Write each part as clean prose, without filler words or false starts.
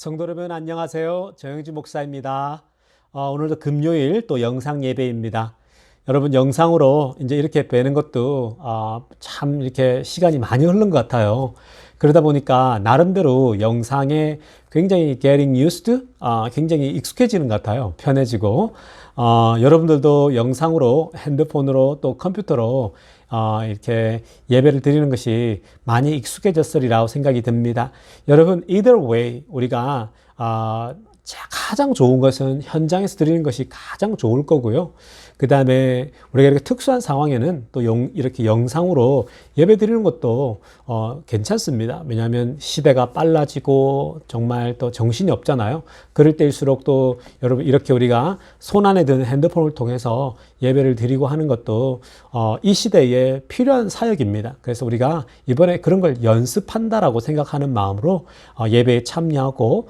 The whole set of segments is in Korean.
성도 여러분 안녕하세요. 정영진 목사입니다. 오늘도 금요일 또 영상 예배입니다. 여러분 영상으로 이제 이렇게 뵈는 것도 참 이렇게 시간이 많이 흐른 것 같아요. 그러다 보니까 나름대로 영상에 굉장히 getting used, 굉장히 익숙해지는 것 같아요. 편해지고 여러분들도 영상으로 핸드폰으로 또 컴퓨터로 이렇게 예배를 드리는 것이 많이 익숙해졌으리라고 생각이 듭니다. 여러분, either way, 우리가 가장 좋은 것은 현장에서 드리는 것이 가장 좋을 거고요. 그 다음에 우리가 이렇게 특수한 상황에는 또 이렇게 영상으로 예배 드리는 것도 괜찮습니다. 왜냐하면 시대가 빨라지고 정말 또 정신이 없잖아요. 그럴 때일수록 또 여러분 이렇게 우리가 손안에 드는 핸드폰을 통해서 예배를 드리고 하는 것도 이 시대에 필요한 사역입니다. 그래서 우리가 이번에 그런 걸 연습한다라고 생각하는 마음으로 예배에 참여하고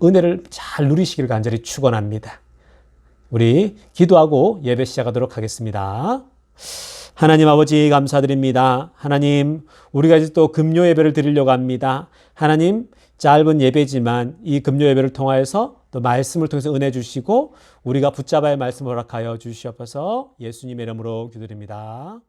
은혜를 잘 누리시기를 간절히 축원합니다. 우리 기도하고 예배 시작하도록 하겠습니다. 하나님 아버지 감사드립니다. 하나님, 우리가 이제 또 금요 예배를 드리려고 합니다. 하나님, 짧은 예배지만 이 금요 예배를 통하여서 또 말씀을 통해서 은혜 주시고 우리가 붙잡아야 할 말씀을 허락하여 주시옵소서. 예수님의 이름으로 기도드립니다.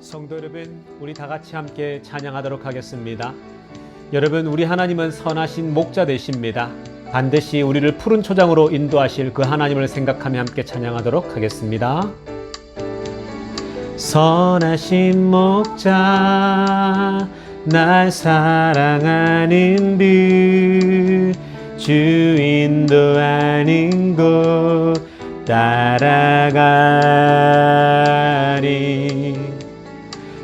성도 여러분, 우리 다 같이 함께 찬양하도록 하겠습니다. 여러분, 우리 하나님은 선하신 목자 되십니다. 반드시 우리를 푸른 초장으로 인도하실 그 하나님을 생각하며 함께 찬양하도록 하겠습니다. 선하신 목자, 날 사랑하는 듯 주 인도하는 곳 따라가리.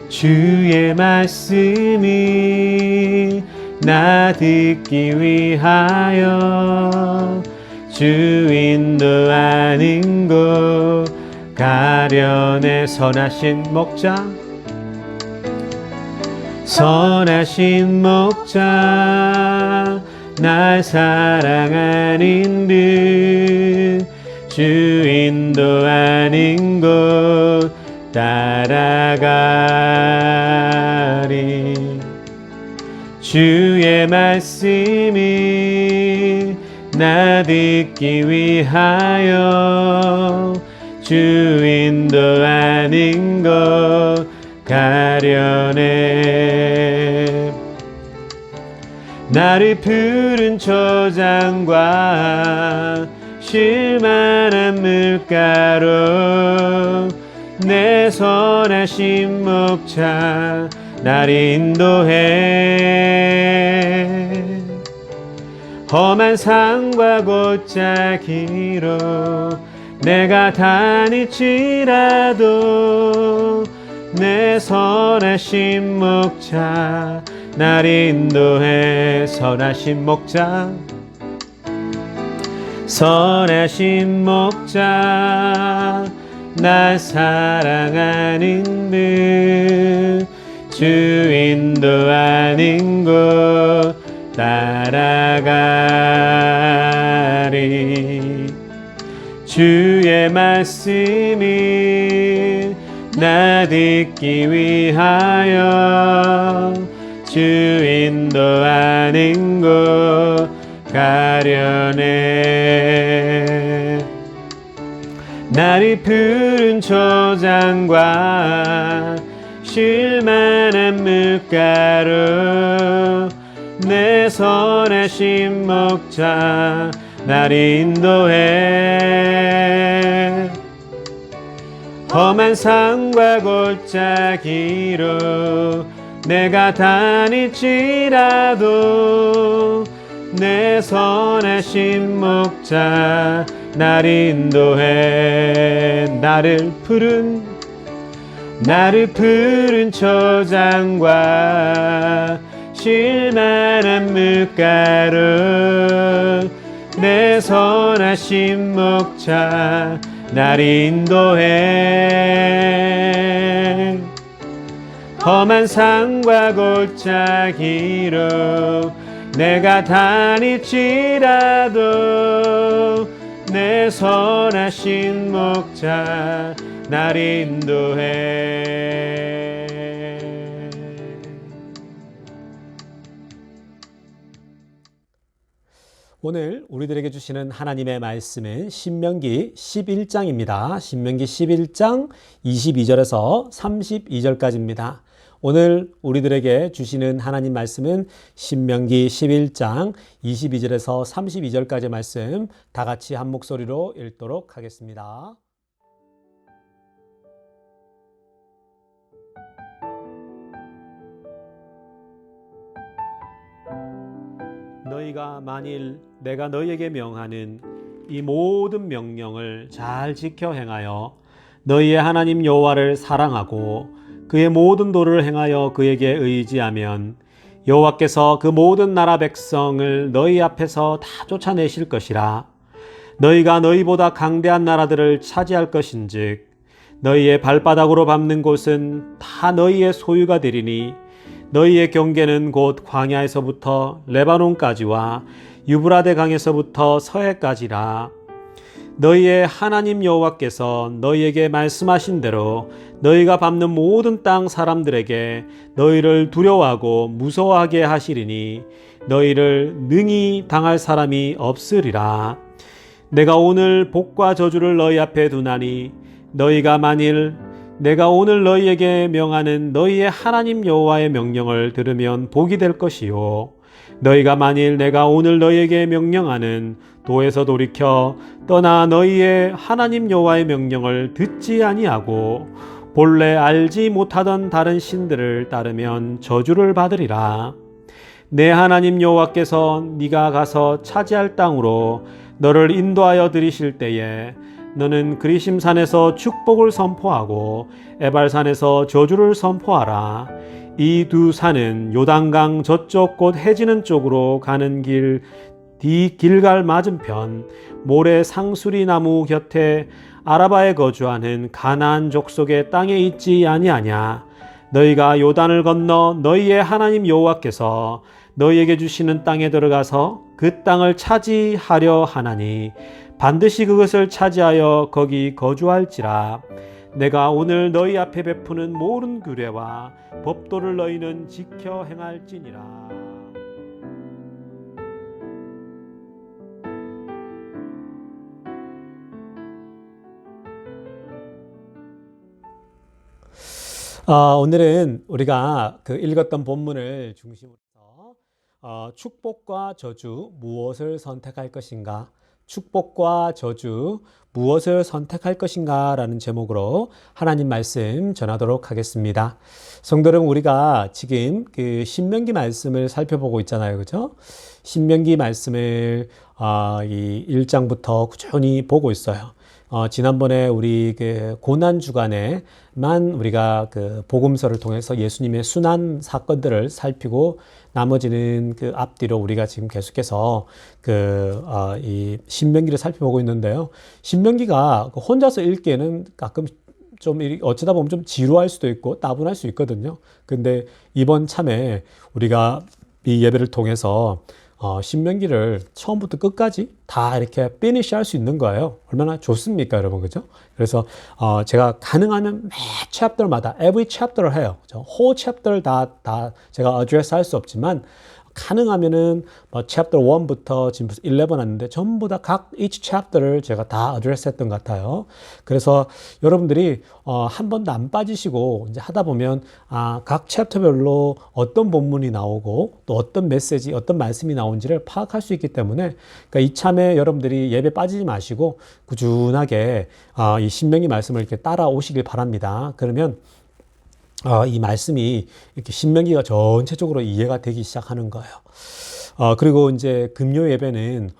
주의 말씀이 나 듣기 위하여 주 인도하는 곳 가련의 선하신 목자, 선하신 목자, 날 사랑하는 듯 주 인도하는 곳 따라가리. 주의 말씀이 나 듣기 위하여 주 인도하는 곳 가려네. 나를 푸른 초장과 쉴만한 물가로 내 선하신 목자 날 인도해. 험한 산과 골짜기로 내가 다닐지라도 내 선하신 목자 날 인도해. 선하신 목자, 선하신 목자, 날 사랑하는 듯 주 인도하는 곳 따라가리. 주의 말씀이 나 듣기 위하여 주 인도하는 곳 가려네. 나를 푸른 초장과 쉴만한 물가로 내 선하신 목자 날 인도해. 험한 산과 골짜기로 내가 다닐지라도 내 선하신 목자 날 인도해 나를 푸른 초장과 실만한 물가로 내 선하신 목자 날 인도해 험한 산과 골짜기로 내가 다닐지라도 내 선하신 목자 날 인도해. 오늘 우리들에게 주시는 하나님의 말씀은 신명기 11장입니다. 신명기 11장 22절에서 32절까지입니다. 오늘 우리들에게 주시는 하나님 말씀은 신명기 11장 22절에서 32절까지의 말씀 다 같이 한 목소리로 읽도록 하겠습니다. 너희가 만일 내가 너희에게 명하는 이 모든 명령을 잘 지켜 행하여 너희의 하나님 여호와를 사랑하고 그의 모든 도를 행하여 그에게 의지하면 여호와께서 그 모든 나라 백성을 너희 앞에서 다 쫓아내실 것이라. 너희가 너희보다 강대한 나라들을 차지할 것인즉 너희의 발바닥으로 밟는 곳은 다 너희의 소유가 되리니 너희의 경계는 곧 광야에서부터 레바논까지와 유브라데 강에서부터 서해까지라. 너희의 하나님 여호와께서 너희에게 말씀하신 대로 너희가 밟는 모든 땅 사람들에게 너희를 두려워하고 무서워하게 하시리니 너희를 능히 당할 사람이 없으리라. 내가 오늘 복과 저주를 너희 앞에 두나니 너희가 만일 내가 오늘 너희에게 명하는 너희의 하나님 여호와의 명령을 들으면 복이 될 것이요 너희가 만일 내가 오늘 너희에게 명령하는 도에서 돌이켜 떠나 너희의 하나님 여호와의 명령을 듣지 아니하고 본래 알지 못하던 다른 신들을 따르면 저주를 받으리라. 내 하나님 여호와께서 네가 가서 차지할 땅으로 너를 인도하여 들이실 때에 너는 그리심산에서 축복을 선포하고 에발산에서 저주를 선포하라. 이 두 산은 요단강 저쪽 곧 해지는 쪽으로 가는 길 길갈 맞은편 모래 상수리 나무 곁에 아라바에 거주하는 가나안 족속의 땅에 있지 아니하냐. 너희가 요단을 건너 너희의 하나님 여호와께서 너희에게 주시는 땅에 들어가서 그 땅을 차지하려 하나니 반드시 그것을 차지하여 거기 거주할지라. 내가 오늘 너희 앞에 베푸는 모든 규례와 법도를 너희는 지켜 행할지니라. 오늘은 우리가 읽었던 본문을 중심으로 해서 축복과 저주 무엇을 선택할 것인가, 축복과 저주 무엇을 선택할 것인가 라는 제목으로 하나님 말씀 전하도록 하겠습니다. 성도 여러분, 우리가 지금 신명기 말씀을 살펴보고 있잖아요. 그죠? 신명기 말씀을 이 1장부터 꾸준히 보고 있어요. 지난번에 우리 고난 주간에만 우리가 복음서를 통해서 예수님의 순환 사건들을 살피고 나머지는 앞뒤로 우리가 지금 계속해서 이 신명기를 살펴보고 있는데요. 신명기가 혼자서 읽기에는 가끔 좀 어쩌다 보면 좀 지루할 수도 있고 따분할 수 있거든요. 근데 이번 참에 우리가 이 예배를 통해서 신명기를 처음부터 끝까지 다 이렇게 피니시 할 수 있는 거예요. 얼마나 좋습니까, 여러분? 그죠? 그래서 제가 가능하면 매 챕터마다 every chapter를 해요. whole chapter를 다 제가 address 할 수 없지만 가능하면은 뭐 chapter 1부터 지금 11 왔는데 전부 다 각 each chapter를 제가 다 address 했던 것 같아요. 그래서 여러분들이 한 번도 안 빠지시고 이제 하다 보면 각 챕터별로 어떤 본문이 나오고 또 어떤 메시지, 어떤 말씀이 나온지를 파악할 수 있기 때문에 그러니까 이참에 여러분들이 예배 빠지지 마시고 꾸준하게 이 신명기 말씀을 이렇게 따라오시길 바랍니다. 그러면 이 말씀이 이렇게 신명기가 전체적으로 이해가 되기 시작하는 거예요. 그리고 이제 금요 예배는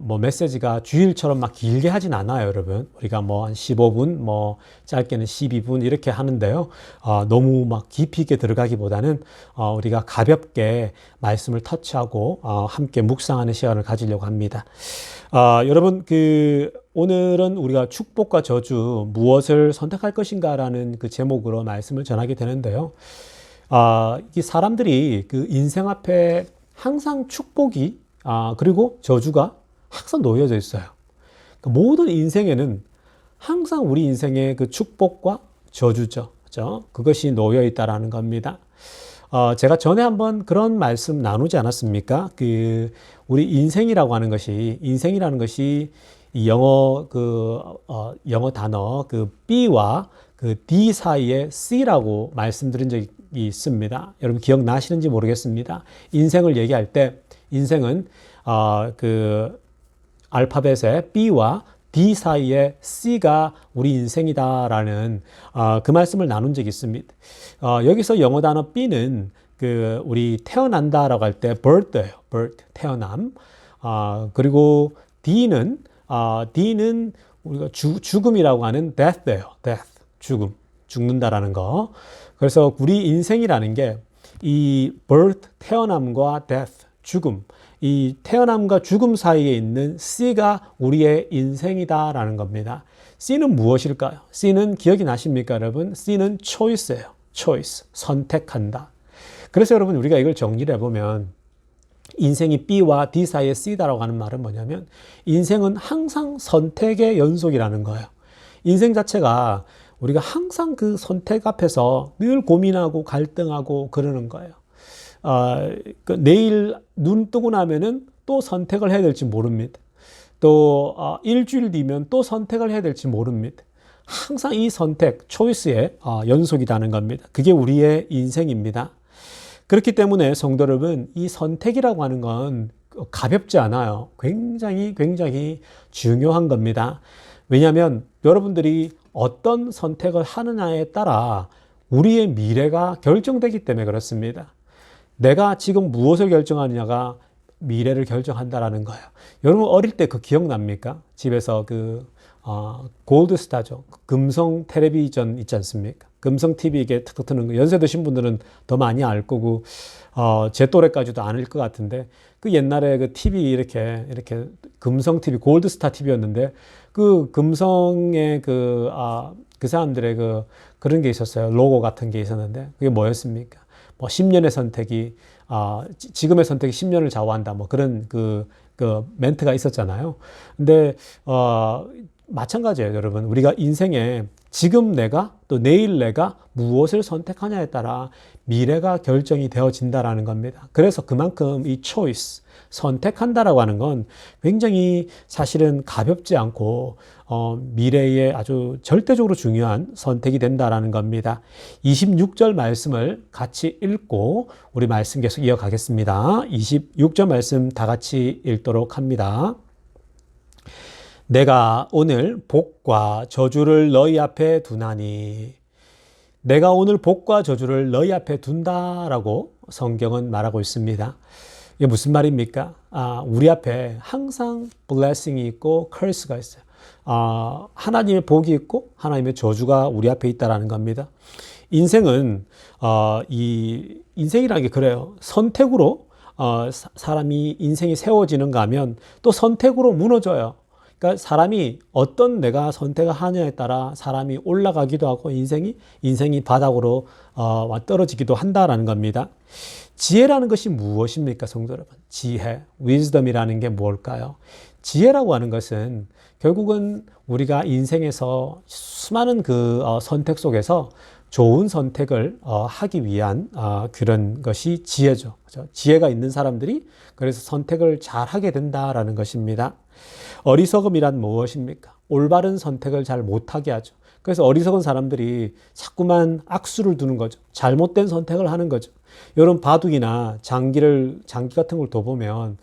뭐 메시지가 주일처럼 막 길게 하진 않아요, 여러분. 우리가 뭐 한 15분, 뭐 짧게는 12분 이렇게 하는데요. 너무 막 깊이 있게 들어가기보다는 우리가 가볍게 말씀을 터치하고 함께 묵상하는 시간을 가지려고 합니다. 여러분, 오늘은 우리가 축복과 저주 무엇을 선택할 것인가라는 그 제목으로 말씀을 전하게 되는데요. 이 사람들이 그 인생 앞에 항상 축복이 그리고 저주가 항상 놓여져 있어요. 그 모든 인생에는 항상 우리 인생의 그 축복과 저주죠. 그죠? 그것이 놓여 있다라는 겁니다. 제가 전에 한번 그런 말씀 나누지 않았습니까? 우리 인생이라는 것이 이 영어 영어 단어 B와 D 사이에 C라고 말씀드린 적이 있습니다. 여러분 기억나시는지 모르겠습니다. 인생을 얘기할 때 인생은 알파벳의 B와 D 사이에 C가 우리 인생이다라는 그 말씀을 나눈 적이 있습니다. 여기서 영어 단어 B는 우리 태어난다라고 할 때 birth예요. birth, 태어남. 그리고 D는 우리가 죽음이라고 하는 death예요. death, 죽음, 죽는다라는 거. 그래서 우리 인생이라는 게 이 birth, 태어남과 death, 죽음, 이 태어남과 죽음 사이에 있는 C가 우리의 인생이다라는 겁니다. C는 무엇일까요? C는 기억이 나십니까, 여러분? C는 choice예요. choice, 선택한다. 그래서 여러분 우리가 이걸 정리를 해보면 인생이 B와 D 사이에 C다라고 하는 말은 뭐냐면 인생은 항상 선택의 연속이라는 거예요. 인생 자체가 우리가 항상 그 선택 앞에서 늘 고민하고 갈등하고 그러는 거예요. 내일 눈 뜨고 나면은 또 선택을 해야 될지 모릅니다. 또 일주일 뒤면 또 선택을 해야 될지 모릅니다. 항상 이 선택, 초이스의 연속이라는 겁니다. 그게 우리의 인생입니다. 그렇기 때문에 성도 여러분, 이 선택이라고 하는 건 가볍지 않아요. 굉장히 중요한 겁니다. 왜냐하면 여러분들이 어떤 선택을 하느냐에 따라 우리의 미래가 결정되기 때문에 그렇습니다. 내가 지금 무엇을 결정하느냐가 미래를 결정한다라는 거예요. 여러분 어릴 때 기억납니까? 집에서 골드스타죠. 금성 텔레비전 있지 않습니까? 금성 TV 이게 탁 트는 거. 연세 드신 분들은 더 많이 알 거고, 제 또래까지도 아닐 것 같은데, 옛날에 TV 이렇게 금성 TV, 골드스타 TV였는데, 금성의 그 사람들의 그런 게 있었어요. 로고 같은 게 있었는데, 그게 뭐였습니까? 뭐 10년의 선택이, 지금의 선택이 10년을 좌우한다. 뭐 그런 멘트가 있었잖아요. 근데, 마찬가지예요, 여러분. 우리가 인생에 지금 내가 또 내일 내가 무엇을 선택하냐에 따라 미래가 결정이 되어진다라는 겁니다. 그래서 그만큼 이 choice, 선택한다라고 하는 건 굉장히 사실은 가볍지 않고 미래에 아주 절대적으로 중요한 선택이 된다라는 겁니다. 26절 말씀을 같이 읽고 우리 말씀 계속 이어가겠습니다. 26절 말씀 다 같이 읽도록 합니다. 내가 오늘 복과 저주를 너희 앞에 두나니. 내가 오늘 복과 저주를 너희 앞에 둔다라고 성경은 말하고 있습니다. 이게 무슨 말입니까? 우리 앞에 항상 blessing이 있고 curse가 있어요. 하나님의 복이 있고 하나님의 저주가 우리 앞에 있다라는 겁니다. 인생은 인생이라는 게 그래요. 선택으로 사람이 인생이 세워지는가 하면 또 선택으로 무너져요. 그러니까 사람이 어떤 내가 선택을 하느냐에 따라 사람이 올라가기도 하고 인생이 바닥으로 떨어지기도 한다라는 겁니다. 지혜라는 것이 무엇입니까, 성도 여러분? 지혜, wisdom이라는 게 뭘까요? 지혜라고 하는 것은 결국은 우리가 인생에서 수많은 선택 속에서 좋은 선택을 하기 위한 그런 것이 지혜죠. 그죠? 지혜가 있는 사람들이 그래서 선택을 잘 하게 된다라는 것입니다. 어리석음이란 무엇입니까? 올바른 선택을 잘 못하게 하죠. 그래서 어리석은 사람들이 자꾸만 악수를 두는 거죠. 잘못된 선택을 하는 거죠. 이런 바둑이나 장기 같은 걸 둬보면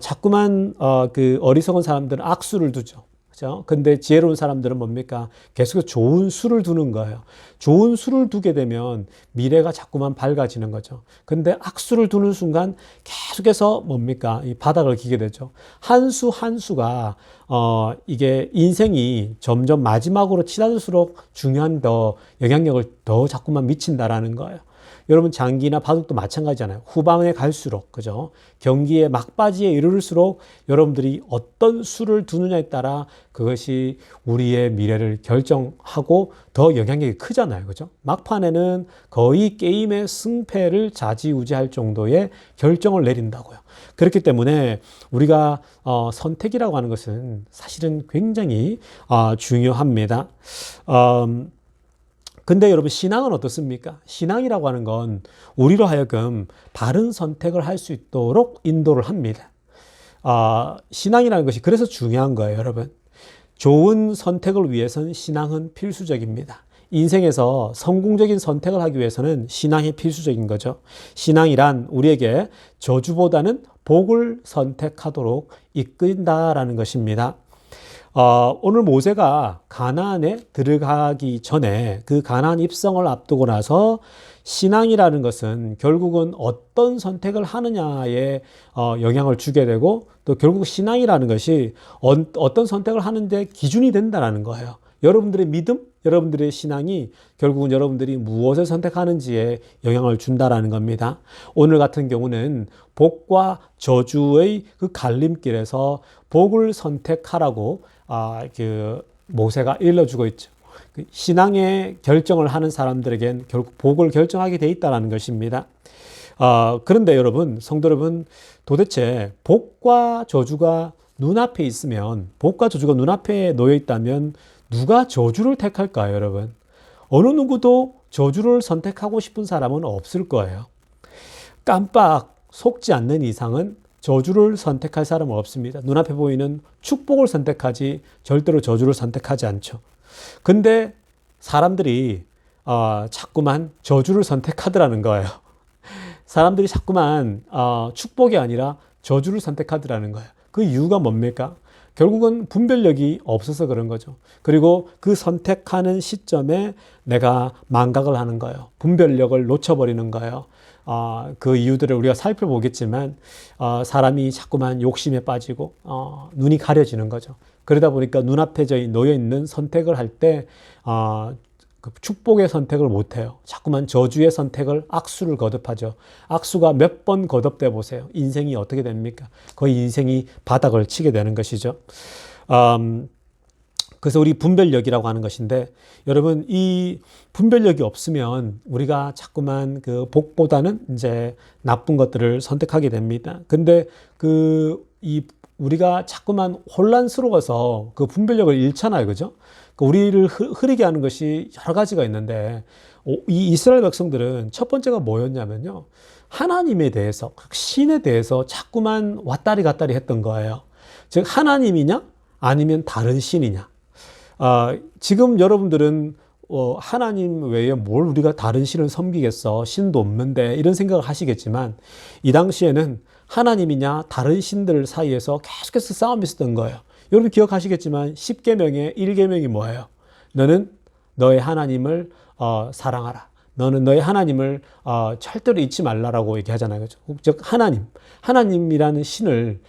자꾸만 그 어리석은 사람들은 악수를 두죠. 그죠? 근데 지혜로운 사람들은 뭡니까? 계속해서 좋은 수를 두는 거예요. 좋은 수를 두게 되면 미래가 자꾸만 밝아지는 거죠. 근데 악수를 두는 순간 계속해서 뭡니까? 이 바닥을 기게 되죠. 한 수 한 수가 이게 인생이 점점 마지막으로 치닫을수록 중요한 더 영향력을 더 자꾸만 미친다라는 거예요. 여러분 장기나 바둑도 마찬가지잖아요. 후반에 갈수록 그죠? 경기의 막바지에 이르를수록 여러분들이 어떤 수를 두느냐에 따라 그것이 우리의 미래를 결정하고 더 영향력이 크잖아요. 그죠? 막판에는 거의 게임의 승패를 좌지우지할 정도의 결정을 내린다고요. 그렇기 때문에 우리가 선택이라고 하는 것은 사실은 굉장히 중요합니다. 근데 여러분 신앙은 어떻습니까? 신앙이라고 하는 건 우리로 하여금 바른 선택을 할 수 있도록 인도를 합니다. 신앙이라는 것이 그래서 중요한 거예요, 여러분. 좋은 선택을 위해서는 신앙은 필수적입니다. 인생에서 성공적인 선택을 하기 위해서는 신앙이 필수적인 거죠. 신앙이란 우리에게 저주보다는 복을 선택하도록 이끈다라는 것입니다. 오늘 모세가 가나안에 들어가기 전에 그 가나안 입성을 앞두고 나서 신앙이라는 것은 결국은 어떤 선택을 하느냐에 영향을 주게 되고 또 결국 신앙이라는 것이 어떤 선택을 하는데 기준이 된다는 거예요. 여러분들의 믿음, 여러분들의 신앙이 결국은 여러분들이 무엇을 선택하는지에 영향을 준다라는 겁니다. 오늘 같은 경우는 복과 저주의 그 갈림길에서 복을 선택하라고 그 모세가 일러주고 있죠. 신앙의 결정을 하는 사람들에겐 결국 복을 결정하게 돼 있다는 것입니다. 그런데 여러분, 성도 여러분, 도대체 복과 저주가 눈앞에 있으면, 복과 저주가 눈앞에 놓여 있다면 누가 저주를 택할까요, 여러분? 어느 누구도 저주를 선택하고 싶은 사람은 없을 거예요. 깜빡 속지 않는 이상은 저주를 선택할 사람은 없습니다. 눈앞에 보이는 축복을 선택하지 절대로 저주를 선택하지 않죠. 근데 사람들이 자꾸만 저주를 선택하더라는 거예요. 사람들이 자꾸만 축복이 아니라 저주를 선택하더라는 거예요. 그 이유가 뭡니까? 결국은 분별력이 없어서 그런 거죠. 그리고 그 선택하는 시점에 내가 망각을 하는 거예요. 분별력을 놓쳐버리는 거예요. 그 이유들을 우리가 살펴보겠지만 사람이 자꾸만 욕심에 빠지고 눈이 가려지는 거죠. 그러다 보니까 눈앞에 놓여 있는 선택을 할 때 그 축복의 선택을 못해요. 자꾸만 저주의 선택을 악수를 거듭하죠. 악수가 몇 번 거듭돼 보세요. 인생이 어떻게 됩니까? 거의 인생이 바닥을 치게 되는 것이죠. 그래서 우리 분별력이라고 하는 것인데 여러분 이 분별력이 없으면 우리가 자꾸만 그 복보다는 이제 나쁜 것들을 선택하게 됩니다. 근데 우리가 자꾸만 혼란스러워서 그 분별력을 잃잖아요. 그죠? 우리를 흐리게 하는 것이 여러 가지가 있는데 이 이스라엘 백성들은 첫 번째가 뭐였냐면요. 하나님에 대해서, 신에 대해서 자꾸만 왔다리 갔다리 했던 거예요. 즉 하나님이냐 아니면 다른 신이냐. 지금 여러분들은 하나님 외에 뭘 우리가 다른 신을 섬기겠어. 신도 없는데 이런 생각을 하시겠지만 이 당시에는 하나님이냐 다른 신들 사이에서 계속해서 싸움이 있었던 거예요. 여러분 기억하시겠지만 10계명의 1계명이 뭐예요? 너는 너의 하나님을 사랑하라. 너는 너의 하나님을 절대로 잊지 말라라고 얘기하잖아요. 그렇죠? 즉 하나님이라는 신을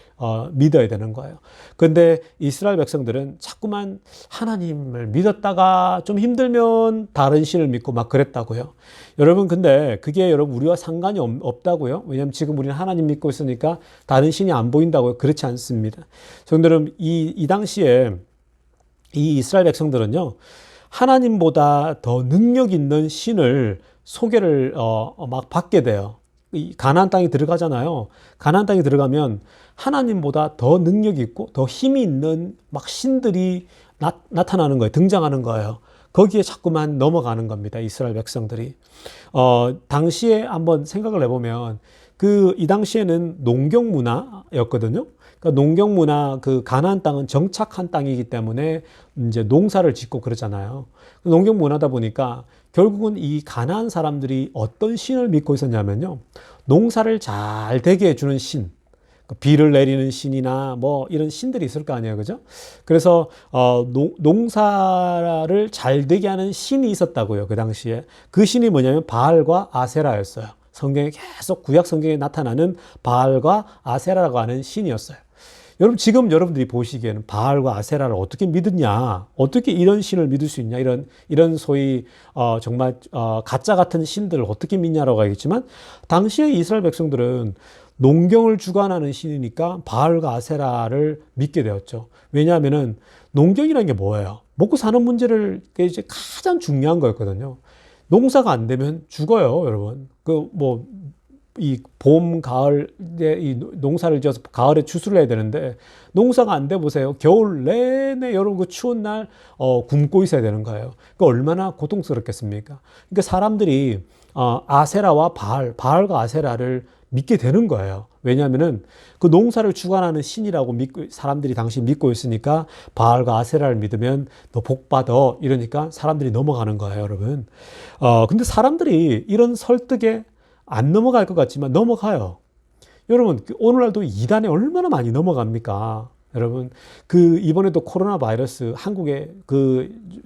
믿어야 되는 거예요. 그런데 이스라엘 백성들은 자꾸만 하나님을 믿었다가 좀 힘들면 다른 신을 믿고 막 그랬다고요. 여러분 근데 그게 여러분 우리와 상관이 없다고요. 왜냐하면 지금 우리는 하나님 믿고 있으니까 다른 신이 안 보인다고요. 그렇지 않습니다. 성도들은 이 당시에 이 이스라엘 백성들은요. 하나님보다 더 능력 있는 신을 소개를 막 받게 돼요. 이 가나안 땅에 들어가잖아요. 가나안 땅에 들어가면 하나님보다 더 능력 있고 더 힘이 있는 막 신들이 나타나는 거예요. 등장하는 거예요. 거기에 자꾸만 넘어가는 겁니다. 이스라엘 백성들이. 당시에 한번 생각을 해보면 이 당시에는 농경 문화였거든요. 그러니까 농경 문화, 가나안 땅은 정착한 땅이기 때문에 이제 농사를 짓고 그러잖아요. 농경 문화다 보니까 결국은 이 가나안 사람들이 어떤 신을 믿고 있었냐면요. 농사를 잘 되게 해주는 신. 비를 내리는 신이나 뭐 이런 신들이 있을 거 아니에요. 그죠? 그래서, 농사를 잘 되게 하는 신이 있었다고요. 그 당시에. 그 신이 뭐냐면 바알과 아세라였어요. 성경에 계속 구약 성경에 나타나는 바알과 아세라라고 하는 신이었어요. 여러분, 지금 여러분들이 보시기에는 바알과 아세라를 어떻게 믿었냐? 어떻게 이런 신을 믿을 수 있냐? 이런 소위, 정말, 가짜 같은 신들을 어떻게 믿냐라고 하겠지만, 당시에 이스라엘 백성들은 농경을 주관하는 신이니까 바알과 아세라를 믿게 되었죠. 왜냐하면은 농경이라는 게 뭐예요? 먹고 사는 문제를 이제 가장 중요한 거였거든요. 농사가 안 되면 죽어요, 여러분. 이 봄, 가을에 이 농사를 지어서 가을에 추수를 해야 되는데 농사가 안 돼 보세요. 겨울 내내 여러분 추운 날 굶고 있어야 되는 거예요. 그러니까 얼마나 고통스럽겠습니까? 그러니까 사람들이 아세라와 바알과 아세라를 믿게 되는 거예요. 왜냐하면은 그 농사를 주관하는 신이라고 사람들이 당시 믿고 있으니까 바알과 아세라를 믿으면 너 복 받아 이러니까 사람들이 넘어가는 거예요, 여러분. 근데 사람들이 이런 설득에 안 넘어갈 것 같지만 넘어가요. 여러분, 오늘날도 이단에 얼마나 많이 넘어갑니까? 여러분, 이번에도 코로나 바이러스 한국에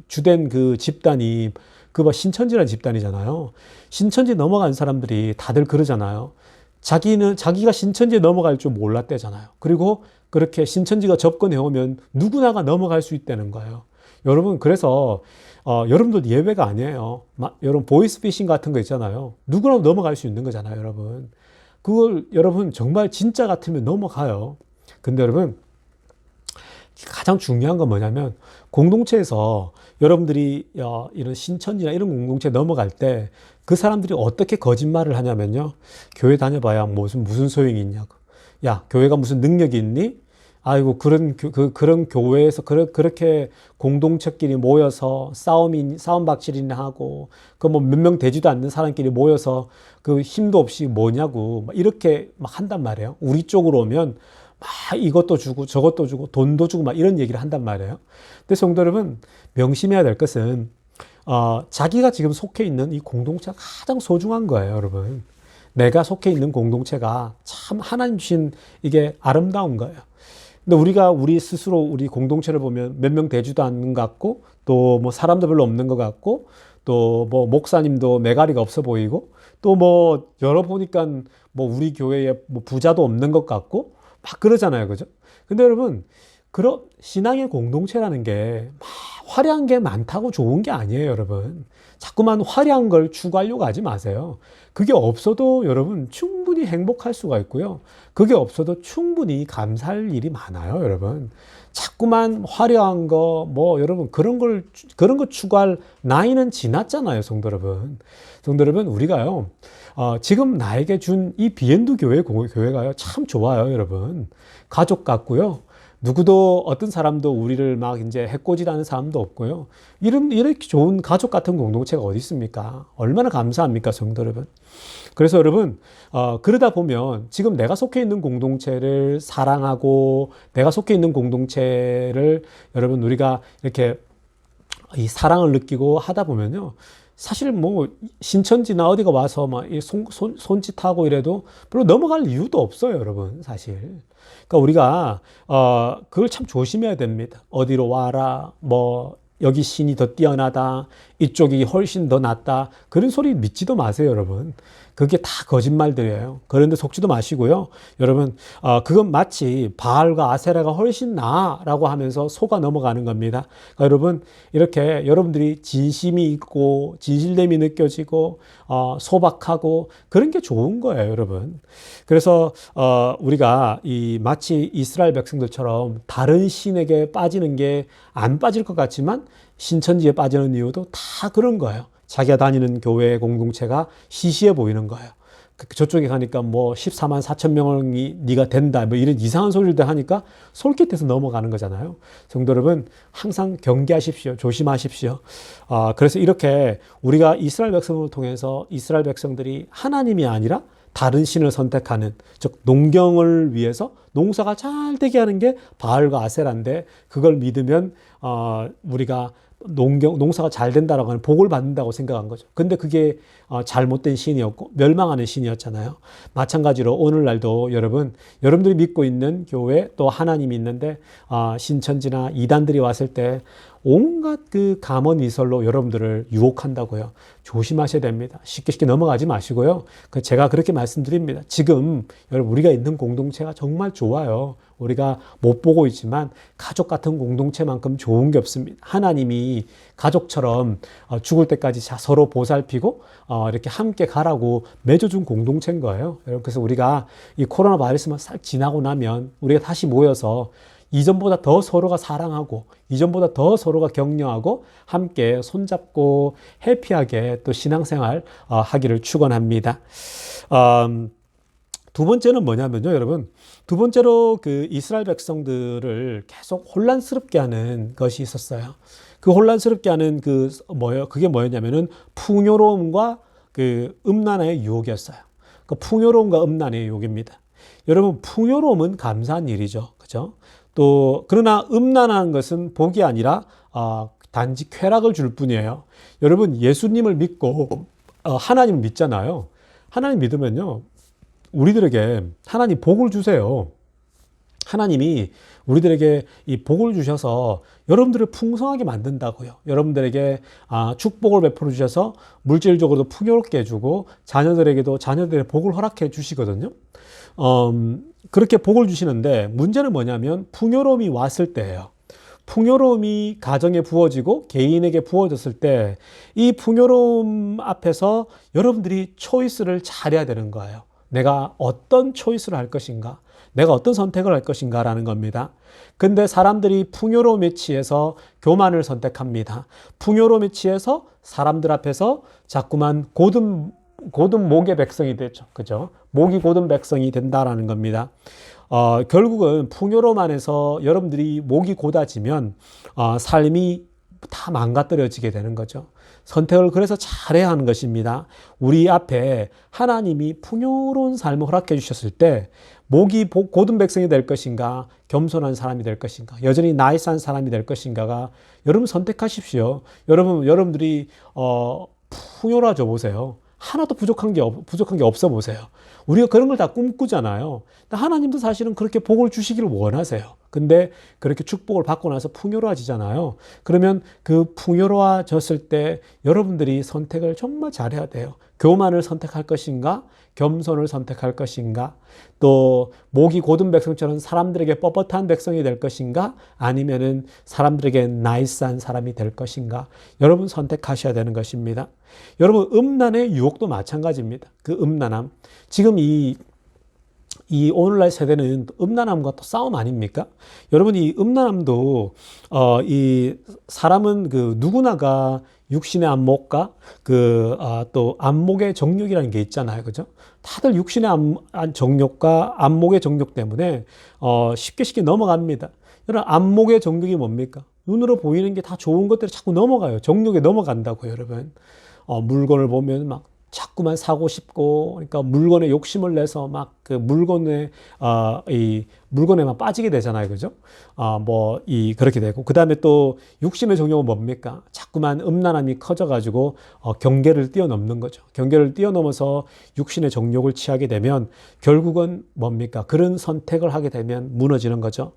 주된 집단이 신천지라는 집단이잖아요. 신천지 넘어간 사람들이 다들 그러잖아요. 자기가 신천지에 넘어갈 줄 몰랐대잖아요. 그리고 그렇게 신천지가 접근해 오면 누구나가 넘어갈 수 있다는 거예요. 여러분, 그래서 여러분도 예외가 아니에요. 여러분, 보이스피싱 같은 거 있잖아요. 누구나 넘어갈 수 있는 거잖아요, 여러분. 그걸 여러분 정말 진짜 같으면 넘어가요. 근데 여러분, 가장 중요한 건 뭐냐면 공동체에서 여러분들이 이런 신천지나 이런 공동체에 넘어갈 때 그 사람들이 어떻게 거짓말을 하냐면요. 교회 다녀봐야 무슨 소용이 있냐고. 야, 교회가 무슨 능력이 있니? 아이고, 그런 교회에서 그렇게 공동체끼리 모여서 싸움박질이나 하고, 몇 명 되지도 않는 사람끼리 모여서 힘도 없이 뭐냐고, 이렇게 막 한단 말이에요. 우리 쪽으로 오면 막 이것도 주고 저것도 주고 돈도 주고 막 이런 얘기를 한단 말이에요. 근데 성도 여러분, 명심해야 될 것은, 자기가 지금 속해 있는 이 공동체가 가장 소중한 거예요, 여러분. 내가 속해 있는 공동체가 참 하나님 주신 이게 아름다운 거예요. 근데 우리 스스로 우리 공동체를 보면 몇 명 되지도 않는 것 같고, 또 사람도 별로 없는 것 같고, 또 목사님도 매가리가 없어 보이고, 또 열어보니까 우리 교회에 부자도 없는 것 같고, 막 그러잖아요. 그죠? 근데 여러분, 그런 신앙의 공동체라는 게 막 화려한 게 많다고 좋은 게 아니에요, 여러분. 자꾸만 화려한 걸 추구하려고 하지 마세요. 그게 없어도 여러분 충분히 행복할 수가 있고요. 그게 없어도 충분히 감사할 일이 많아요, 여러분. 자꾸만 화려한 거, 여러분, 그런 거 추구할 나이는 지났잖아요, 성도 여러분. 성도 여러분, 우리가요, 지금 나에게 준 이 비엔드 교회가요, 참 좋아요, 여러분. 가족 같고요. 누구도 어떤 사람도 우리를 막 이제 해코지라는 사람도 없고요. 이렇게 좋은 가족 같은 공동체가 어디 있습니까? 얼마나 감사합니까, 성도 여러분? 그래서 여러분, 그러다 보면 지금 내가 속해 있는 공동체를 사랑하고 내가 속해 있는 공동체를 여러분 우리가 이렇게 이 사랑을 느끼고 하다 보면요. 사실 신천지나 어디가 와서 막 손짓하고 이래도 별로 넘어갈 이유도 없어요, 여러분, 사실. 그러니까 우리가 그걸 참 조심해야 됩니다. 어디로 와라, 여기 신이 더 뛰어나다, 이쪽이 훨씬 더 낫다, 그런 소리 믿지도 마세요, 여러분. 그게 다 거짓말들이에요. 그런데 속지도 마시고요. 여러분, 그건 마치 바알과 아세라가 훨씬 나아라고 하면서 속아 넘어가는 겁니다. 그러니까 여러분, 이렇게 여러분들이 진심이 있고 진실됨이 느껴지고 소박하고 그런 게 좋은 거예요, 여러분. 그래서 우리가 마치 이스라엘 백성들처럼 다른 신에게 빠지는 게 안 빠질 것 같지만 신천지에 빠지는 이유도 다 그런 거예요. 자기가 다니는 교회 공동체가 시시해 보이는 거예요. 저쪽에 가니까 뭐 14만 4천 명이 네가 된다. 뭐 이런 이상한 소리를 하니까 솔깃해서 넘어가는 거잖아요. 성도 여러분, 항상 경계하십시오. 조심하십시오. 그래서 이렇게 우리가 이스라엘 백성을 통해서 이스라엘 백성들이 하나님이 아니라 다른 신을 선택하는, 즉 농경을 위해서 농사가 잘 되게 하는 게 바알과 아세라인데, 그걸 믿으면 우리가 농사가 잘 된다라고 하는 복을 받는다고 생각한 거죠. 근데 그게 잘못된 신이었고 멸망하는 신이었잖아요. 마찬가지로 오늘날도 여러분들이 믿고 있는 교회 또 하나님이 있는데 신천지나 이단들이 왔을 때 온갖 그 감언이설로 여러분들을 유혹한다고요. 조심하셔야 됩니다. 쉽게 넘어가지 마시고요. 제가 그렇게 말씀드립니다. 지금 여러분 우리가 있는 공동체가 정말 좋아요. 우리가 못 보고 있지만 가족 같은 공동체만큼 좋은 게 없습니다. 하나님이 가족처럼 죽을 때까지 서로 보살피고 이렇게 함께 가라고 맺어준 공동체인 거예요. 그래서 우리가 이 코로나 바이러스만 싹 지나고 나면 우리가 다시 모여서 이전보다 더 서로가 사랑하고 이전보다 더 서로가 격려하고 함께 손잡고 해피하게 또 신앙생활 하기를 축원합니다. 두 번째는 뭐냐면요, 여러분. 두 번째로 그 이스라엘 백성들을 계속 혼란스럽게 하는 것이 있었어요. 그 혼란스럽게 하는 그게 뭐였냐면은 풍요로움과 그 음란의 유혹이었어요. 그 풍요로움과 음란의 유혹입니다. 여러분, 풍요로움은 감사한 일이죠. 그죠? 또, 그러나 음란한 것은 복이 아니라, 단지 쾌락을 줄 뿐이에요. 여러분, 예수님을 믿고, 하나님을 믿잖아요. 하나님 믿으면요, 우리들에게 하나님 복을 주세요. 하나님이 우리들에게 이 복을 주셔서 여러분들을 풍성하게 만든다고요. 여러분들에게 축복을 베풀어 주셔서 물질적으로도 풍요롭게 해주고 자녀들에게도 자녀들의 복을 허락해 주시거든요. 그렇게 복을 주시는데 문제는 뭐냐면 풍요로움이 왔을 때예요. 풍요로움이 가정에 부어지고 개인에게 부어졌을 때 이 풍요로움 앞에서 여러분들이 초이스를 잘해야 되는 거예요. 내가 어떤 초이스를 할 것인가? 내가 어떤 선택을 할 것인가? 라는 겁니다. 근데 사람들이 풍요로움에 취해서 교만을 선택합니다. 풍요로움에 취해서 사람들 앞에서 자꾸만 고든 목의 백성이 되죠. 그죠? 목이 고든 백성이 된다라는 겁니다. 결국은 풍요로움 안에서 여러분들이 목이 곧아지면 삶이 다 망가뜨려지게 되는 거죠. 선택을 그래서 잘해야 하는 것입니다. 우리 앞에 하나님이 풍요로운 삶을 허락해 주셨을 때 목이 곧은 백성이 될 것인가, 겸손한 사람이 될 것인가, 여전히 나이스한 사람이 될 것인가가 여러분 선택하십시오. 여러분들이 풍요로워져 보세요. 하나도 부족한 게 없어 보세요. 우리가 그런 걸 다 꿈꾸잖아요. 하나님도 사실은 그렇게 복을 주시기를 원하세요. 근데 그렇게 축복을 받고 나서 풍요로워지잖아요. 그러면 그 풍요로워졌을 때 여러분들이 선택을 정말 잘해야 돼요. 교만을 선택할 것인가? 겸손을 선택할 것인가? 또 목이 곧은 백성처럼 사람들에게 뻣뻣한 백성이 될 것인가? 아니면은 사람들에게 나이스한 사람이 될 것인가? 여러분 선택하셔야 되는 것입니다. 여러분 음란의 유혹도 마찬가지입니다. 그 음란함. 지금 이 오늘날 세대는 음란함과 또 싸움 아닙니까? 여러분 이 음란함도 이 사람은 그 누구나가 육신의 안목과 또 안목의 정욕이라는 게 있잖아요. 그죠? 다들 육신의 정욕과 안목의 정욕 때문에 쉽게 넘어갑니다. 여러분 안목의 정욕이 뭡니까? 눈으로 보이는 게 다 좋은 것들이 자꾸 넘어가요. 정욕에 넘어간다고요, 여러분. 물건을 보면 막 자꾸만 사고 싶고, 그러니까 물건에 욕심을 내서 막 그 이 물건에만 빠지게 되잖아요. 그죠? 그렇게 되고. 그 다음에 또 육신의 정욕은 뭡니까? 자꾸만 음란함이 커져가지고, 경계를 뛰어넘는 거죠. 경계를 뛰어넘어서 육신의 정욕을 취하게 되면 결국은 뭡니까? 그런 선택을 하게 되면 무너지는 거죠.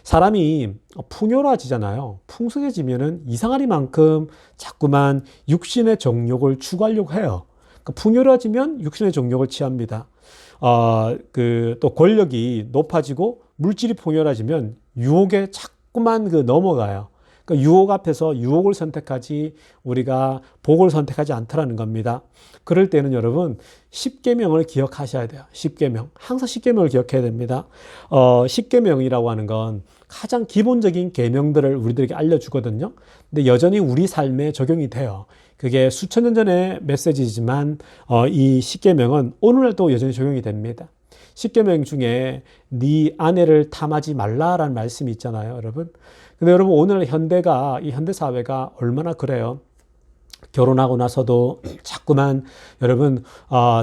사람이 풍요로워지잖아요. 풍성해지면은 이상하리만큼 자꾸만 육신의 정욕을 추구하려고 해요. 풍요로워지면 육신의 정욕을 취합니다. 또 권력이 높아지고 물질이 풍요로워지면 유혹에 자꾸만 넘어가요. 그러니까 유혹 앞에서 유혹을 선택하지 우리가 복을 선택하지 않더라는 겁니다. 그럴 때는 여러분 10계명을 기억하셔야 돼요. 10계명. 항상 10계명을 기억해야 됩니다. 10계명이라고 하는 건 가장 기본적인 계명들을 우리들에게 알려주거든요. 근데 여전히 우리 삶에 적용이 돼요. 그게 수천 년 전의 메시지지만 이 십계명은 오늘날도 여전히 적용이 됩니다. 십계명 중에 네 아내를 탐하지 말라라는 말씀이 있잖아요, 여러분. 근데 여러분 오늘 이 현대 사회가 얼마나 그래요? 결혼하고 나서도 자꾸만 여러분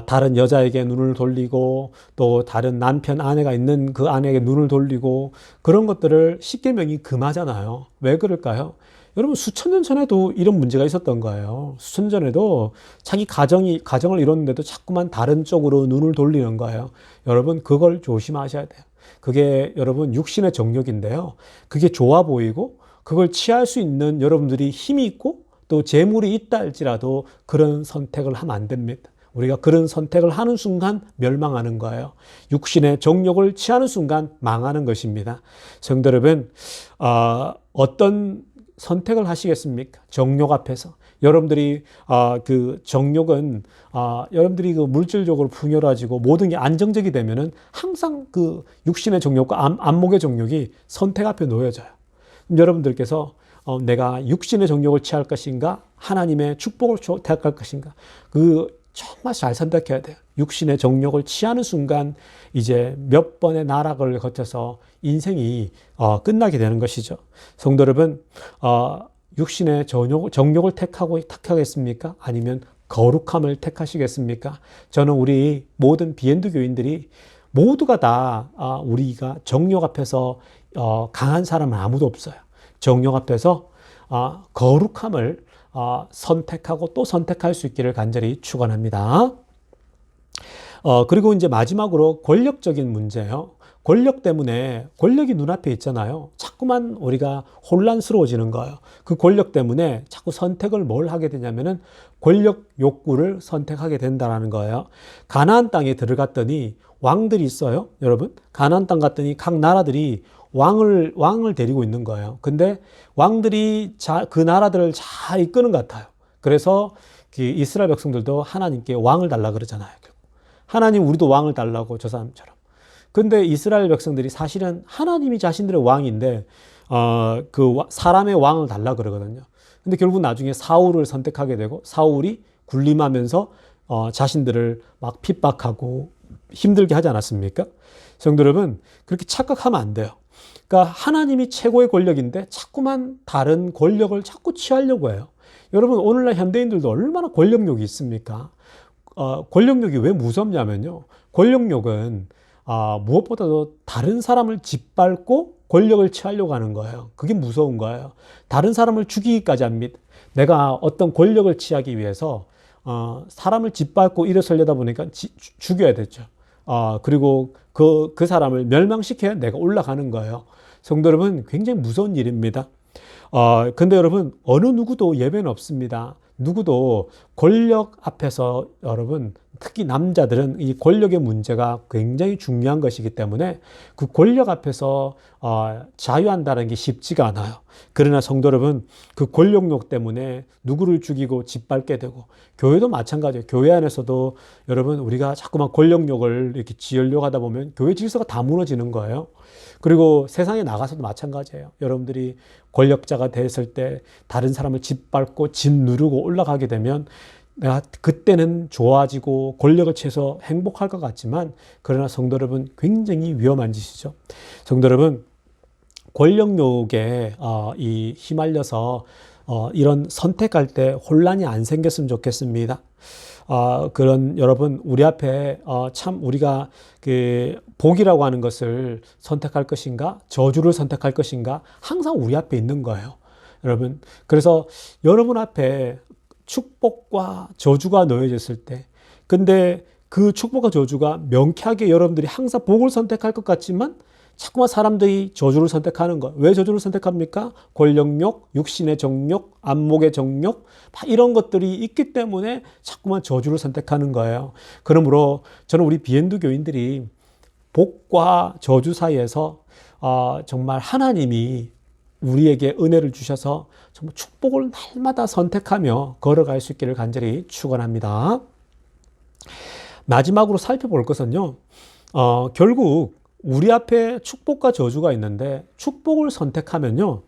다른 여자에게 눈을 돌리고 또 다른 남편 아내가 있는 그 아내에게 눈을 돌리고 그런 것들을 십계명이 금하잖아요. 왜 그럴까요? 여러분 수천 년 전에도 이런 문제가 있었던 거예요. 수천 년 전에도 자기 가정을 이뤘는데도 자꾸만 다른 쪽으로 눈을 돌리는 거예요. 여러분 그걸 조심하셔야 돼요. 그게 여러분 육신의 정욕인데요. 그게 좋아 보이고 그걸 취할 수 있는 여러분들이 힘이 있고 또 재물이 있다 할지라도 그런 선택을 하면 안 됩니다. 우리가 그런 선택을 하는 순간 멸망하는 거예요. 육신의 정욕을 취하는 순간 망하는 것입니다. 성도 여러분, 어떤 선택을 하시겠습니까? 정욕 앞에서. 여러분들이 그 정욕은 여러분들이 그 물질적으로 풍요로워지고 모든 게 안정적이 되면은 항상 그 육신의 정욕과 안목의 정욕이 선택 앞에 놓여져요. 여러분들께서 내가 육신의 정욕을 취할 것인가 하나님의 축복을 택할 것인가 그 정말 잘 선택해야 돼요. 육신의 정욕을 취하는 순간 이제 몇 번의 나락을 거쳐서 인생이 끝나게 되는 것이죠. 성도 여러분 육신의 정욕을 택하겠습니까? 아니면 거룩함을 택하시겠습니까? 저는 우리 모든 비엔드 교인들이 모두가 다 우리가 정욕 앞에서 강한 사람은 아무도 없어요. 정욕 앞에서 거룩함을 선택하고 또 선택할 수 있기를 간절히 축원합니다. 그리고 이제 마지막으로 권력적인 문제예요. 권력 때문에 권력이 눈앞에 있잖아요. 자꾸만 우리가 혼란스러워지는 거예요. 그 권력 때문에 자꾸 선택을 뭘 하게 되냐면은 권력 욕구를 선택하게 된다는 거예요. 가나안 땅에 들어갔더니 왕들이 있어요. 여러분, 가나안 땅 갔더니 각 나라들이 왕을 데리고 있는 거예요. 근데 왕들이 그 나라들을 잘 이끄는 것 같아요. 그래서 이스라엘 백성들도 하나님께 왕을 달라 그러잖아요. 하나님 우리도 왕을 달라고 저 사람처럼. 근데 이스라엘 백성들이 사실은 하나님이 자신들의 왕인데 그 사람의 왕을 달라 그러거든요. 근데 결국 나중에 사울을 선택하게 되고 사울이 군림하면서 자신들을 막 핍박하고 힘들게 하지 않았습니까? 성도 여러분, 그렇게 착각하면 안 돼요. 그러니까 하나님이 최고의 권력인데 자꾸만 다른 권력을 자꾸 취하려고 해요. 여러분 오늘날 현대인들도 얼마나 권력욕이 있습니까? 권력욕이 왜 무섭냐면요. 권력욕은 무엇보다도 다른 사람을 짓밟고 권력을 취하려고 하는 거예요. 그게 무서운 거예요. 다른 사람을 죽이기까지 합니다. 내가 어떤 권력을 취하기 위해서 사람을 짓밟고 일어서려다 보니까 죽여야 되죠. 그리고 그 사람을 멸망시켜야 내가 올라가는 거예요. 성도 여러분, 굉장히 무서운 일입니다. 근데 여러분, 어느 누구도 예외는 없습니다. 누구도 권력 앞에서 여러분, 특히 남자들은 이 권력의 문제가 굉장히 중요한 것이기 때문에 그 권력 앞에서 자유한다는 게 쉽지가 않아요. 그러나 성도 여러분, 그 권력욕 때문에 누구를 죽이고 짓밟게 되고, 교회도 마찬가지예요. 교회 안에서도 여러분, 우리가 자꾸만 권력욕을 이렇게 지으려고 하다 보면 교회 질서가 다 무너지는 거예요. 그리고 세상에 나가서도 마찬가지예요. 여러분들이 권력자가 됐을 때 다른 사람을 짓밟고 짓누르고 올라가게 되면 내가 그때는 좋아지고 권력을 취해서 행복할 것 같지만 그러나 성도 여러분 굉장히 위험한 짓이죠. 성도 여러분, 권력욕에 휘말려서 이런 선택할 때 혼란이 안 생겼으면 좋겠습니다. 그런 여러분 우리 앞에 참 우리가 그 복이라고 하는 것을 선택할 것인가 저주를 선택할 것인가 항상 우리 앞에 있는 거예요. 여러분, 그래서 여러분 앞에 축복과 저주가 놓여졌을 때 근데 그 축복과 저주가 명쾌하게 여러분들이 항상 복을 선택할 것 같지만 자꾸만 사람들이 저주를 선택하는 거. 왜 저주를 선택합니까? 권력욕, 육신의 정욕, 안목의 정욕, 이런 것들이 있기 때문에 자꾸만 저주를 선택하는 거예요. 그러므로 저는 우리 비엔드 교인들이 복과 저주 사이에서 정말 하나님이 우리에게 은혜를 주셔서 정말 축복을 날마다 선택하며 걸어갈 수 있기를 간절히 축원합니다. 마지막으로 살펴볼 것은요. 결국 우리 앞에 축복과 저주가 있는데 축복을 선택하면요.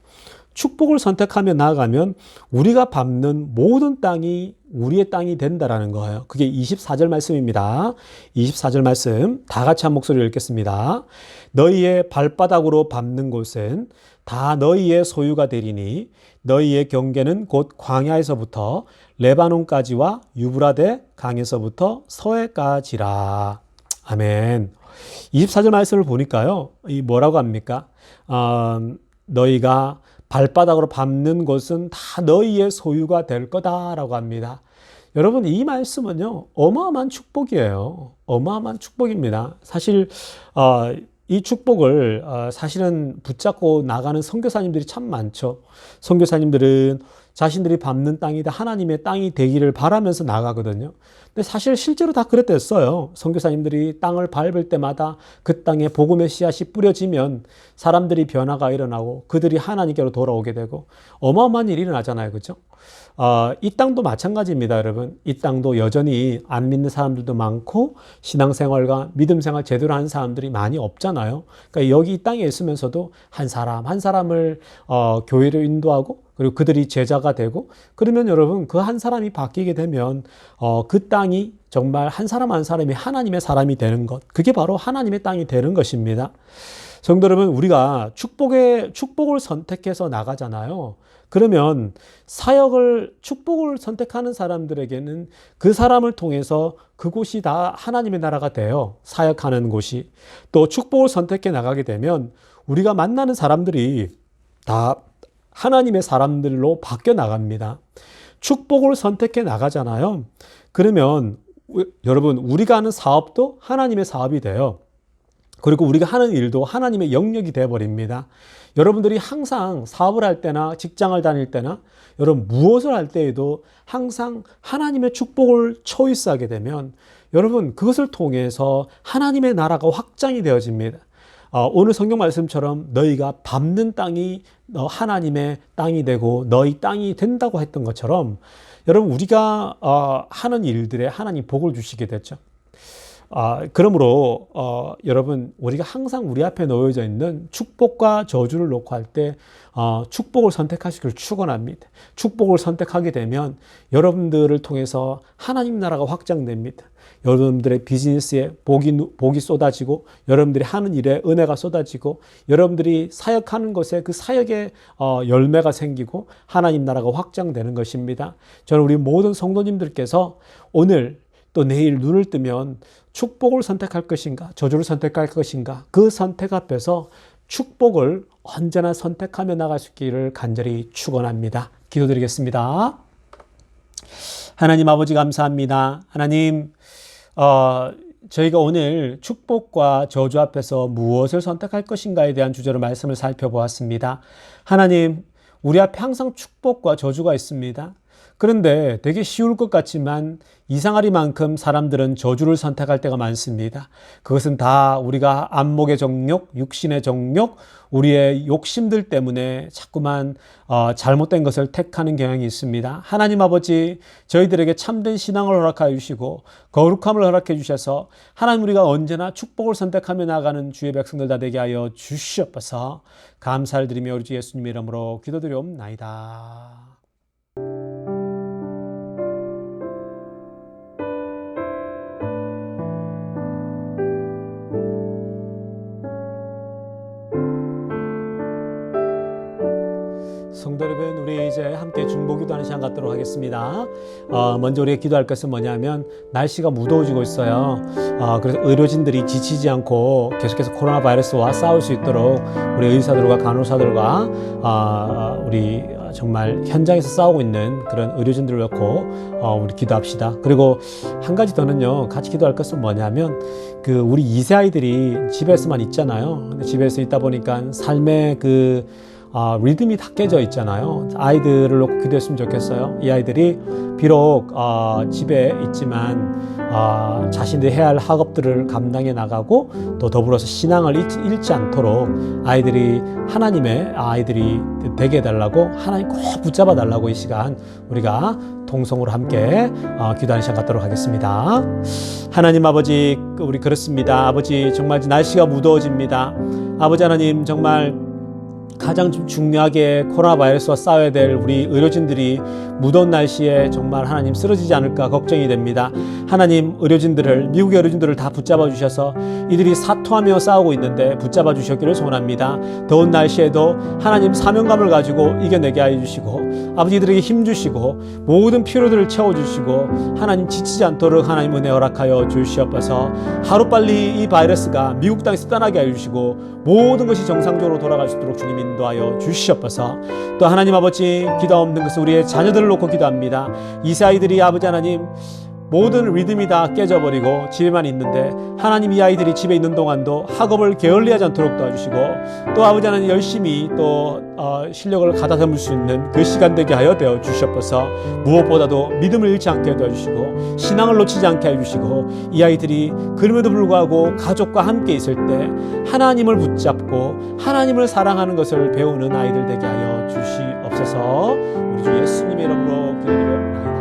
축복을 선택하며 나아가면 우리가 밟는 모든 땅이 우리의 땅이 된다라는 거예요. 그게 24절 말씀입니다. 24절 말씀 다 같이 한 목소리로 읽겠습니다. 너희의 발바닥으로 밟는 곳은 다 너희의 소유가 되리니 너희의 경계는 곧 광야에서부터 레바논까지와 유브라데 강에서부터 서해까지라. 아멘. 24절 말씀을 보니까요, 이 뭐라고 합니까? 너희가 발바닥으로 밟는 곳은 다 너희의 소유가 될 거다라고 합니다. 여러분, 이 말씀은요, 어마어마한 축복이에요. 어마어마한 축복입니다. 사실 이 축복을 사실은 붙잡고 나가는 선교사님들이 참 많죠. 선교사님들은 자신들이 밟는 땅이 다 하나님의 땅이 되기를 바라면서 나가거든요. 근데 사실 실제로 다 그랬댔어요. 선교사님들이 땅을 밟을 때마다 그 땅에 복음의 씨앗이 뿌려지면 사람들이 변화가 일어나고 그들이 하나님께로 돌아오게 되고 어마어마한 일이 일어나잖아요. 그죠? 이 땅도 마찬가지입니다, 여러분. 이 땅도 여전히 안 믿는 사람들도 많고 신앙생활과 믿음생활 제대로 하는 사람들이 많이 없잖아요. 그러니까 여기 이 땅에 있으면서도 한 사람 한 사람을 교회로 인도하고 그리고 그들이 제자가 되고 그러면 여러분 그 한 사람이 바뀌게 되면 그 땅이 정말 한 사람 한 사람이 하나님의 사람이 되는 것, 그게 바로 하나님의 땅이 되는 것입니다. 성도 여러분, 우리가 축복을 선택해서 나가잖아요. 그러면 축복을 선택하는 사람들에게는 그 사람을 통해서 그곳이 다 하나님의 나라가 돼요. 사역하는 곳이. 또 축복을 선택해 나가게 되면 우리가 만나는 사람들이 다 하나님의 사람들로 바뀌어 나갑니다. 축복을 선택해 나가잖아요. 그러면 여러분, 우리가 하는 사업도 하나님의 사업이 돼요. 그리고 우리가 하는 일도 하나님의 영역이 되어버립니다. 여러분들이 항상 사업을 할 때나 직장을 다닐 때나 여러분 무엇을 할 때에도 항상 하나님의 축복을 초이스하게 되면 여러분 그것을 통해서 하나님의 나라가 확장이 되어집니다. 오늘 성경 말씀처럼 너희가 밟는 땅이 하나님의 땅이 되고 너희 땅이 된다고 했던 것처럼 여러분 우리가 하는 일들에 하나님 복을 주시게 됐죠. 그러므로 여러분 우리가 항상 우리 앞에 놓여져 있는 축복과 저주를 놓고 할 때 축복을 선택하시기를 축원합니다. 축복을 선택하게 되면 여러분들을 통해서 하나님 나라가 확장됩니다. 여러분들의 비즈니스에 복이 쏟아지고 여러분들이 하는 일에 은혜가 쏟아지고 여러분들이 사역하는 것에 그 사역에 열매가 생기고 하나님 나라가 확장되는 것입니다. 저는 우리 모든 성도님들께서 오늘 또 내일 눈을 뜨면 축복을 선택할 것인가 저주를 선택할 것인가 그 선택 앞에서 축복을 언제나 선택하며 나갈 수 있기를 간절히 축원합니다. 기도드리겠습니다. 하나님 아버지 감사합니다. 하나님 저희가 오늘 축복과 저주 앞에서 무엇을 선택할 것인가에 대한 주제로 말씀을 살펴보았습니다. 하나님 우리 앞에 항상 축복과 저주가 있습니다. 그런데 되게 쉬울 것 같지만 이상하리만큼 사람들은 저주를 선택할 때가 많습니다. 그것은 다 우리가 안목의 정욕, 육신의 정욕, 우리의 욕심들 때문에 자꾸만 잘못된 것을 택하는 경향이 있습니다. 하나님 아버지, 저희들에게 참된 신앙을 허락하여 주시고 거룩함을 허락해 주셔서 하나님 우리가 언제나 축복을 선택하며 나가는 주의 백성들 다 되게 하여 주시옵소서. 감사를 드리며 우리 주 예수님의 이름으로 기도드리옵나이다. 성도 여러분, 우리 이제 함께 중보기도하는 시간 갖도록 하겠습니다. 먼저 우리가 기도할 것은 뭐냐면 날씨가 무더워지고 있어요. 그래서 의료진들이 지치지 않고 계속해서 코로나 바이러스와 싸울 수 있도록 우리 의사들과 간호사들과 우리 정말 현장에서 싸우고 있는 그런 의료진들을 놓고 우리 기도합시다. 그리고 한 가지 더는요, 같이 기도할 것은 뭐냐면 우리 2세 아이들이 집에서만 있잖아요. 근데 집에서 있다 보니까 삶의 리듬이 다 깨져 있잖아요. 아이들을 놓고 기도했으면 좋겠어요. 이 아이들이 비록 집에 있지만 자신들이 해야 할 학업들을 감당해 나가고 또 더불어서 신앙을 잃지 않도록 아이들이 하나님의 아이들이 되게 해달라고 하나님 꼭 붙잡아 달라고 이 시간 우리가 통성으로 함께 기도하는 시간 갖도록 하겠습니다. 하나님 아버지, 우리 그렇습니다. 아버지, 정말 날씨가 무더워집니다. 아버지 하나님, 정말 가장 중요하게 코로나 바이러스와 싸워야 될 우리 의료진들이 무더운 날씨에 정말 하나님 쓰러지지 않을까 걱정이 됩니다. 하나님 의료진들을, 미국의 의료진들을 다 붙잡아 주셔서 이들이 사토하며 싸우고 있는데 붙잡아 주셨기를 소원합니다. 더운 날씨에도 하나님 사명감을 가지고 이겨내게 하여 주시고 아버지들에게 힘 주시고 모든 필요들을 채워주시고 하나님 지치지 않도록 하나님 은혜 허락하여 주시옵소서. 하루빨리 이 바이러스가 미국 땅에서 떠나게 하여 주시고 모든 것이 정상적으로 돌아갈 수 있도록 주님 인도하여 주시옵소서. 또 하나님 아버지, 기도 없는 것은 우리의 자녀들을 놓고 기도합니다. 이 아이들이 아버지 하나님 모든 리듬이 다 깨져버리고 집에만 있는데 하나님 이 아이들이 집에 있는 동안도 학업을 게을리하지 않도록 도와주시고 또 아버지 하나님 열심히 또 실력을 가다 담을 수 있는 그 시간 되게 하여 되어 주시옵소서. 무엇보다도 믿음을 잃지 않게 도와주시고 신앙을 놓치지 않게 해주시고 이 아이들이 그럼에도 불구하고 가족과 함께 있을 때 하나님을 붙잡고 하나님을 사랑하는 것을 배우는 아이들 되게 하여 주시옵소서. 우리 주 예수님의 이름으로 기도드립니다.